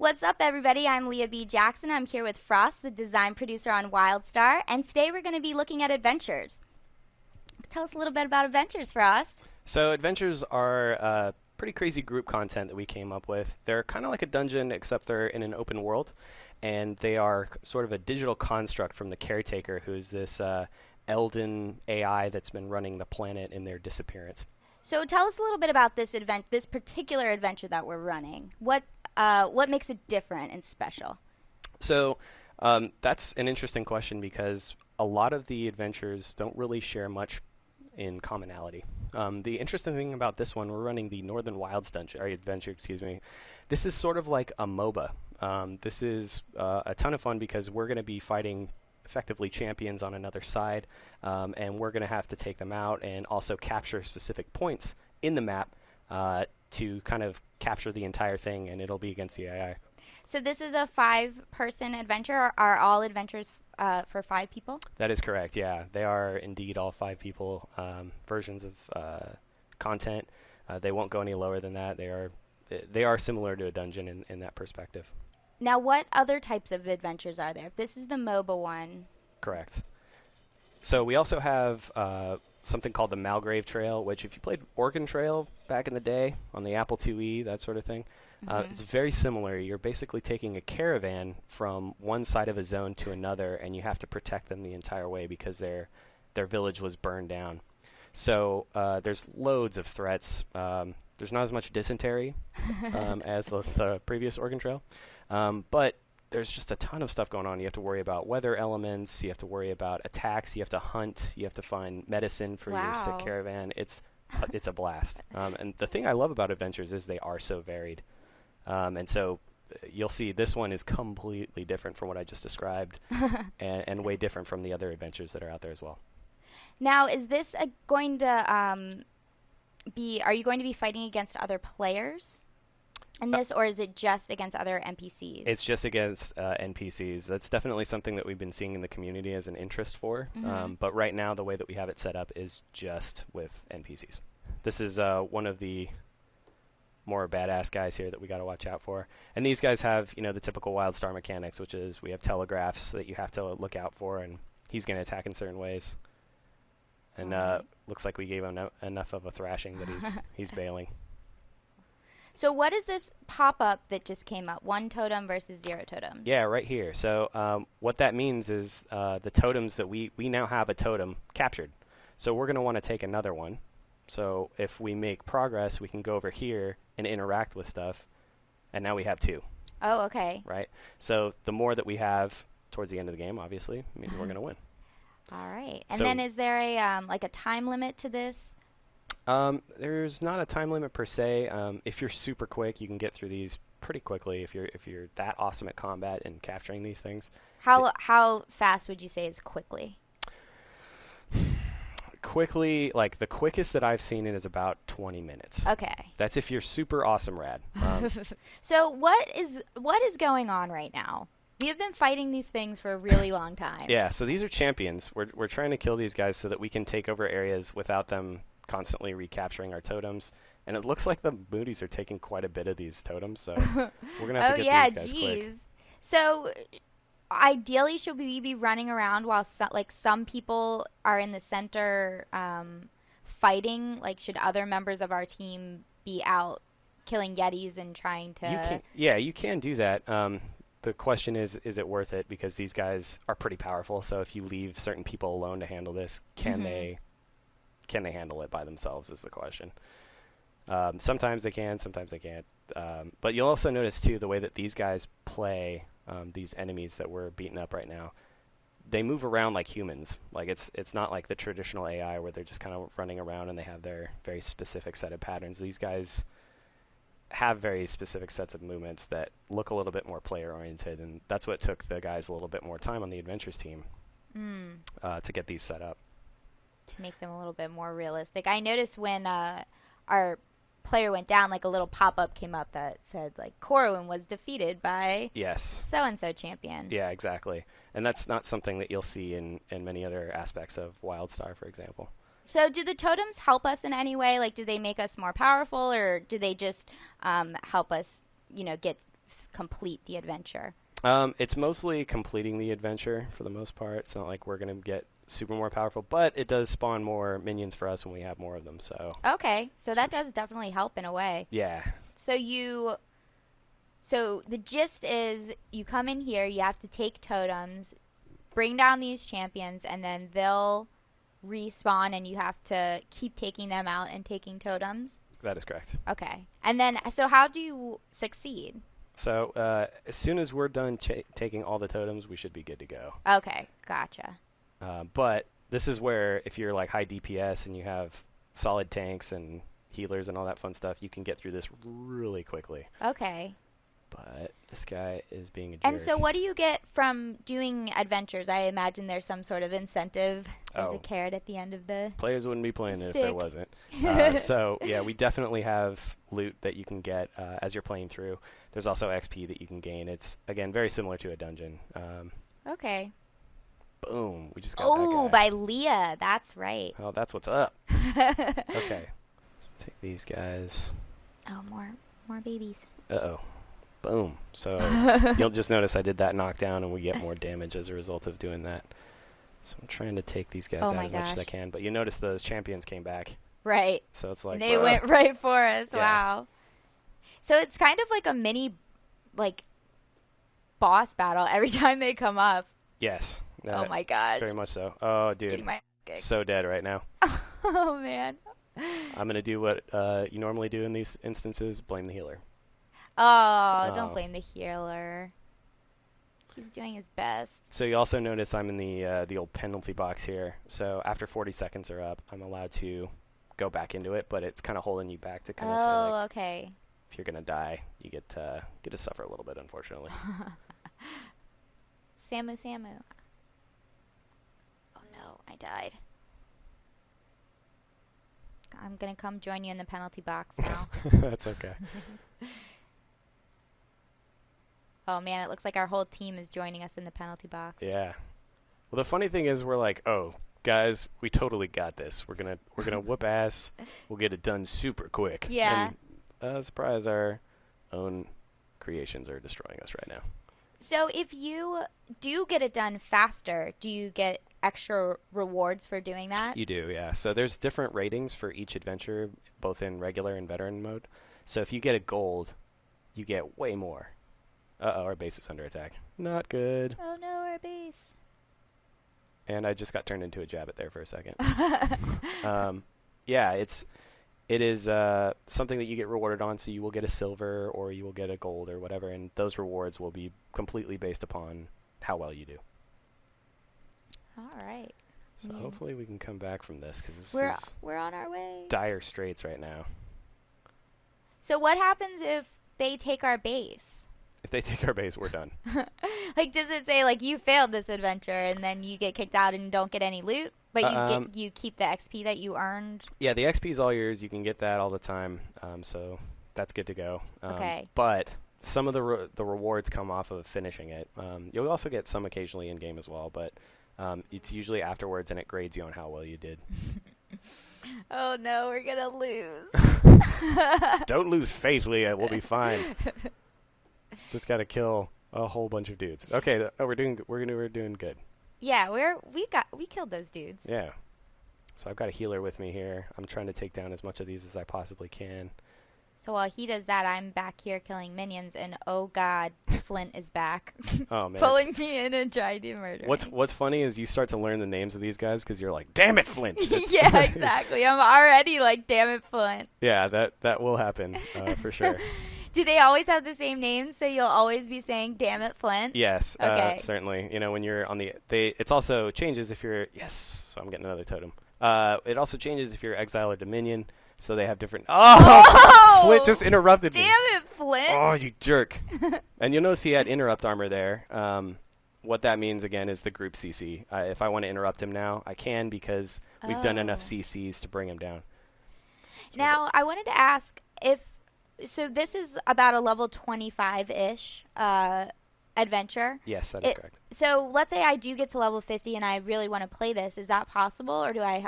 What's up, everybody? I'm Leah B. Jackson. I'm here with Frost, the design producer on WildStar, and today we're going to be looking at adventures. Tell us a little bit about adventures, Frost. So adventures are pretty crazy group content that we came up with. They're kind of like a dungeon, except they're in an open world, and they are sort of a digital construct from the Caretaker, who's this Elden AI that's been running the planet in their disappearance. So tell us a little bit about this particular adventure that we're running. What makes it different and special? So that's an interesting question because a lot of the adventures don't really share much in commonality. The interesting thing about this one, we're running the Northern Wilds adventure. This is sort of like a MOBA. This is a ton of fun because we're going to be fighting effectively champions on another side, and we're going to have to take them out and also capture specific points in the map to kind of capture the entire thing, and it'll be against the AI. So this is a 5-person adventure. Are all adventures for 5 people? That is correct, yeah. They are indeed all 5 people versions of content. They won't go any lower than that. They are similar to a dungeon in that perspective. Now, what other types of adventures are there? This is the MOBA one. Correct. So we also have something called the Malgrave Trail, which if you played Oregon Trail back in the day on the Apple IIe, that sort of thing, it's very similar. You're basically taking a caravan from one side of a zone to another, and you have to protect them the entire way because their village was burned down. So there's loads of threats. There's not as much dysentery as the previous Oregon Trail. But there's just a ton of stuff going on. You have to worry about weather elements. You have to worry about attacks. You have to hunt. You have to find medicine for your sick caravan. It's a blast. And the thing I love about adventures is they are so varied. And so you'll see this one is completely different from what I just described and way different from the other adventures that are out there as well. Now, is this going to are you going to be fighting against other players in this, or is it just against other NPCs? It's just against NPCs. That's definitely something that we've been seeing in the community as an interest for. But right now, the way that we have it set up is just with NPCs. This is one of the more badass guys here that we got to watch out for. And these guys have, the typical WildStar mechanics, which is we have telegraphs that you have to look out for, and he's going to attack in certain ways. And looks like we gave him enough of a thrashing that he's bailing. So what is this pop-up that just came up? 1 totem versus 0 totems. Yeah, right here. So what that means is the totems that we now have a totem captured. So we're going to want to take another one. So if we make progress, we can go over here and interact with stuff. And now we have 2. Oh, okay. Right? So the more that we have towards the end of the game, obviously, means we're going to win. All right. And then is there a time limit to this? There's not a time limit per se. If you're super quick, you can get through these pretty quickly. If you're that awesome at combat and capturing these things. How fast would you say is quickly? Quickly, like the quickest that I've seen it is about 20 minutes. Okay. That's if you're super awesome rad. So what is going on right now? We have been fighting these things for a really long time. Yeah, so these are champions. We're trying to kill these guys so that we can take over areas without them constantly recapturing our totems. And it looks like the Moody's are taking quite a bit of these totems, so we're going to have to get these guys quick. So ideally, should we be running around while some people are in the center fighting? Like, should other members of our team be out killing Yetis and trying to... You can do that. The question is it worth it? Because these guys are pretty powerful. So if you leave certain people alone to handle this, can they handle it by themselves is the question. Sometimes they can, sometimes they can't. But you'll also notice, too, the way that these guys play these enemies that we're beating up right now. They move around like humans. Like it's not like the traditional AI where they're just kind of running around and they have their very specific set of patterns. These guys have very specific sets of movements that look a little bit more player-oriented, and that's what took the guys a little bit more time on the adventures team to get these set up. To make them a little bit more realistic. I noticed when our player went down, like a little pop-up came up that said, like, Corwin was defeated by so-and-so champion. Yeah, exactly. And that's not something that you'll see in many other aspects of WildStar, for example. So do the totems help us in any way? Like, do they make us more powerful, or do they just help us, get complete the adventure? It's mostly completing the adventure for the most part. It's not like we're going to get super more powerful, but it does spawn more minions for us when we have more of them. So Okay, so that does definitely help in a way. yeah. So the gist is you come in here, you have to take totems, bring down these champions, and then they'll respawn, and you have to keep taking them out and taking totems. That is correct. Okay, and then so how do you succeed? So as soon as we're done taking all the totems, we should be good to go. Okay, gotcha. But this is where if you're like high DPS and you have solid tanks and healers and all that fun stuff, you can get through this really quickly. Okay. But this guy is being a jerk. And so what do you get from doing adventures? I imagine there's some sort of incentive. There's a carrot at the end of the Players wouldn't be playing it if stick. there wasn't. So, yeah, we definitely have loot that you can get as you're playing through. There's also XP that you can gain. It's, again, very similar to a dungeon. Okay. Boom. We just got that guy. By Leah. That's right. Oh, that's what's up. Okay. Take these guys. Oh, more babies. Uh-oh. Boom. So you'll just notice I did that knockdown, and we get more damage as a result of doing that. So I'm trying to take these guys out as much as I can. But you notice those champions came back. Right. So it's like... And they went right for us. Yeah. Wow. So it's kind of like a mini, like, boss battle every time they come up. Yes. Oh, my gosh. Very much so. Oh, dude. So dead right now. Oh, man. I'm going to do what you normally do in these instances, blame the healer. Oh, don't blame the healer. He's doing his best. So you also notice I'm in the old penalty box here. So after 40 seconds are up, I'm allowed to go back into it, but it's kind of holding you back to kind of say, like, okay. If you're going to die, you get to suffer a little bit, unfortunately. Samu. Oh, no, I died. I'm going to come join you in the penalty box now. That's okay. Oh, man, it looks like our whole team is joining us in the penalty box. Yeah. Well, the funny thing is we're like, oh, guys, we totally got this. We're gonna whoop ass. We'll get it done super quick. Yeah. And, surprise, our own creations are destroying us right now. So if you do get it done faster, do you get extra rewards for doing that? You do, yeah. So there's different ratings for each adventure, both in regular and veteran mode. So if you get a gold, you get way more. Uh-oh, our base is under attack. Not good. Oh, no, our base. And I just got turned into a Jabbit there for a second. Yeah, it is something that you get rewarded on, so you will get a silver or you will get a gold or whatever, and those rewards will be completely based upon how well you do. All right. So hopefully we can come back from this, because we're on our way. Dire straits right now. So what happens if they take our base? If they take our base, we're done. Like, does it say, like, you failed this adventure and then you get kicked out and don't get any loot, but you keep the XP that you earned? Yeah, the XP is all yours. You can get that all the time, so that's good to go. Okay. But some of the rewards come off of finishing it. You'll also get some occasionally in-game as well, but it's usually afterwards, and it grades you on how well you did. Oh, no, we're going to lose. Don't lose faith, Leah. We'll be fine. Just got to kill a whole bunch of dudes. Okay, we're doing good. Yeah, we killed those dudes. Yeah. So I've got a healer with me here. I'm trying to take down as much of these as I possibly can. So while he does that, I'm back here killing minions, and oh god, Flint is back. Oh man, pulling me in and trying to murder me. What's funny is you start to learn the names of these guys because you're like, damn it, Flint. Yeah, exactly. I'm already like, damn it, Flint. Yeah, that will happen for sure. Do they always have the same names, so you'll always be saying, damn it, Flint? Yes, okay. Certainly. You know, when you're on it's also changes if you're, yes, so I'm getting another totem. It also changes if you're exile or dominion, so they have different, Flint just interrupted me. Damn it, Flint. Oh, you jerk. And you'll notice he had interrupt armor there. What that means, again, is the group CC. If I want to interrupt him now, I can because we've done enough CCs to bring him down. Now, I wanted to ask so this is about a level 25-ish adventure. Yes, that is correct. So let's say I do get to level 50 and I really want to play this. Is that possible, or do I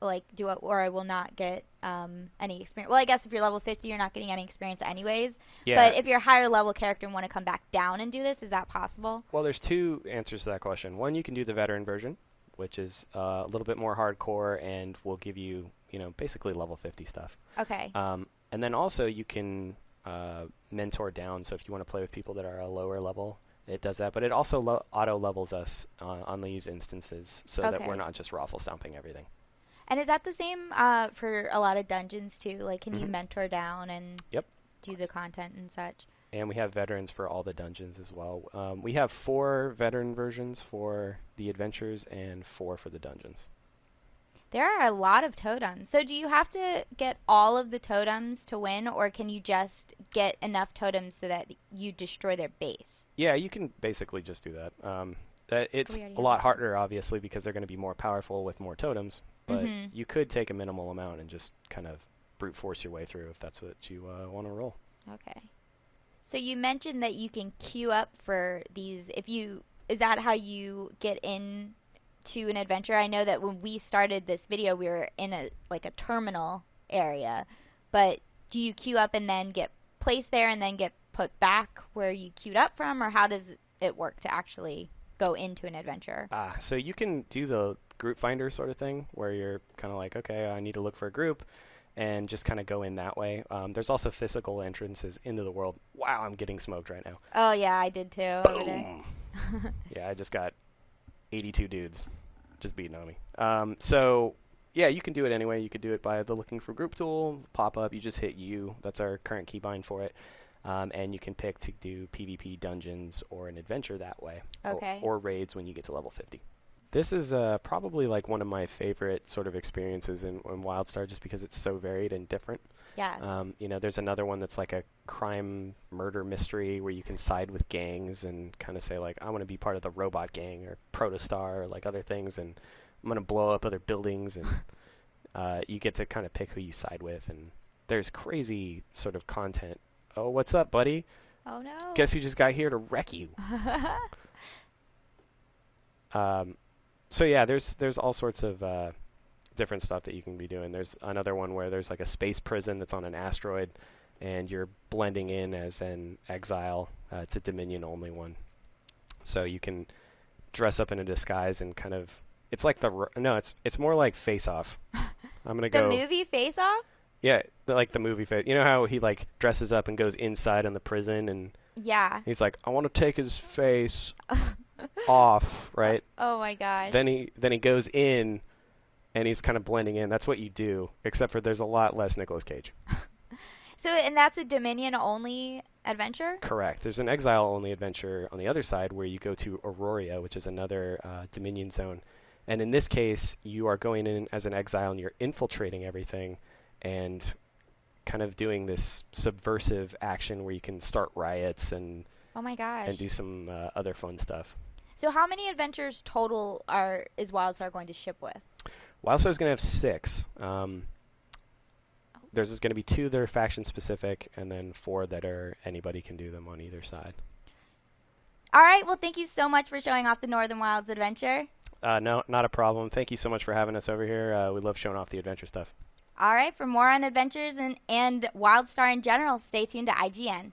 like do it, or I will not get any experience. Well, I guess if you're level 50, you're not getting any experience anyways. Yeah. But if you're a higher level character and want to come back down and do this, is that possible? Well, there's two answers to that question. One, you can do the veteran version, which is a little bit more hardcore and will give you, basically level 50 stuff. Okay. And then also you can mentor down. So if you want to play with people that are a lower level, it does that. But it also auto levels us on these instances so that we're not just raffle stomping everything. And is that the same for a lot of dungeons too? Like, can you mentor down and do the content and such? And we have veterans for all the dungeons as well. We have 4 veteran versions for the adventures and 4 for the dungeons. There are a lot of totems. So do you have to get all of the totems to win, or can you just get enough totems so that you destroy their base? Yeah, you can basically just do that. It's a lot harder, obviously, because they're going to be more powerful with more totems. But you could take a minimal amount and just kind of brute force your way through if that's what you want to roll. Okay. So you mentioned that you can queue up for these. Is that how you get in to an adventure? I know that when we started this video, we were in a terminal area. But do you queue up and then get placed there and then get put back where you queued up from, or how does it work to actually go into an adventure? So you can do the group finder sort of thing where you're kind of like, okay, I need to look for a group, and just kind of go in that way. There's also physical entrances into the world. Wow, I'm getting smoked right now. Oh, yeah, I did too. Over there. Yeah, I just got 82 dudes just beating on me. So, yeah, you can do it anyway. You could do it by the looking for group tool, pop up. You just hit U. That's our current keybind for it. And you can pick to do PvP dungeons or an adventure that way. Okay. Or raids when you get to level 50. This is probably like one of my favorite sort of experiences in WildStar, just because it's so varied and different. Yes. There's another one that's like a crime murder mystery where you can side with gangs and kind of say like, I want to be part of the robot gang or protostar or like other things, and I'm going to blow up other buildings, and you get to kind of pick who you side with, and there's crazy sort of content. Oh, what's up, buddy? Oh, no. Guess who just got here to wreck you? So yeah, there's all sorts of different stuff that you can be doing. There's another one where there's like a space prison that's on an asteroid, and you're blending in as an exile. It's a Dominion only one, so you can dress up in a disguise and kind of. It's like it's more like Face Off. I'm gonna go. The movie Face Off? Yeah, like the movie Face. You know how he like dresses up and goes inside on the prison, and he's like, I want to take his face off, right? Oh my gosh. Then he goes in, and he's kind of blending in. That's what you do, except for there's a lot less Nicolas Cage. So, and that's a Dominion only adventure? Correct. There's an exile only adventure on the other side where you go to Auroria, which is another Dominion zone. And in this case, you are going in as an exile and you're infiltrating everything and kind of doing this subversive action where you can start riots and oh my gosh, and do some other fun stuff. So how many adventures total is WildStar going to ship with? WildStar is going to have 6. There's going to be 2 that are faction specific, and then 4 that are anybody can do them on either side. All right. Well, thank you so much for showing off the Northern Wilds adventure. No, not a problem. Thank you so much for having us over here. We love showing off the adventure stuff. All right. For more on adventures and WildStar in general, stay tuned to IGN.